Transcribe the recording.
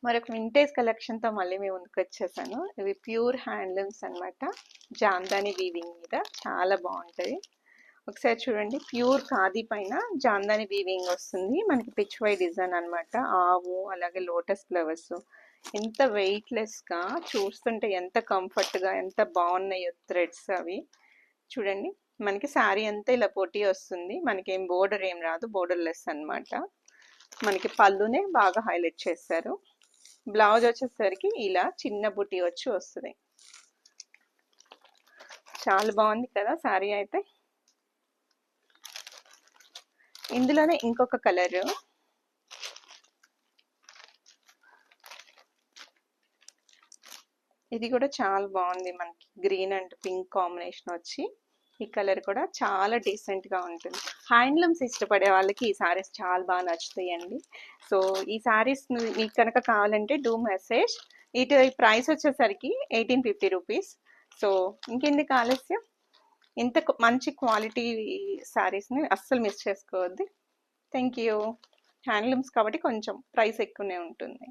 మరొక వింటేజ్ కలెక్షన్తో మళ్ళీ మేము ముందుకు వచ్చేసాను. ఇవి ప్యూర్ హ్యాండ్లూమ్స్ అన్నమాట. జామ్దాని వీవింగ్ మీద చాలా బాగుంటుంది. ఒకసారి చూడండి, ప్యూర్ ఖాదీ పైన జామ్దాని వీవింగ్ వస్తుంది. మనకి పిచ్ వై డిజైన్ అన్నమాట. ఆవు అలాగే లోటస్ ఫ్లవర్స్ ఎంత వెయిట్లెస్గా, చూస్తుంటే ఎంత కంఫర్ట్గా, ఎంత బాగున్నాయో థ్రెడ్స్ అవి. చూడండి, మనకి శారీ అంతా ఇలా పొట్టి వస్తుంది. మనకి ఏం బోర్డర్ ఏం రాదు, బోర్డర్ లెస్ అన్నమాట. మనకి పళ్ళునే బాగా హైలైట్ చేస్తారు. బ్లౌజ్ వచ్చేసరికి ఇలా చిన్న బుట్టి వచ్చి వస్తుంది. చాలా బాగుంది కదా శారీ అయితే. ఇందులోనే ఇంకొక కలర్, ఇది కూడా చాలా బాగుంది. మనకి గ్రీన్ అండ్ పింక్ కాంబినేషన్ వచ్చి, ఈ కలర్ కూడా చాలా డీసెంట్గా ఉంటుంది. హ్యాండ్లూమ్స్ ఇష్టపడే వాళ్ళకి ఈ శారీస్ చాలా బాగా నచ్చుతాయండి. సో ఈ శారీస్ మీకు కనుక కావాలంటే డూ మెసేజ్. ఈ ప్రైస్ వచ్చేసరికి 1850 రూపీస్. సో ఇంకెందుకు ఆలస్యం, ఇంత మంచి క్వాలిటీ శారీస్ని అస్సలు మిస్ చేసుకోవద్దు. Thank you. హ్యాండ్లూమ్స్ కాబట్టి కొంచెం ప్రైస్ ఎక్కువనే ఉంటుంది.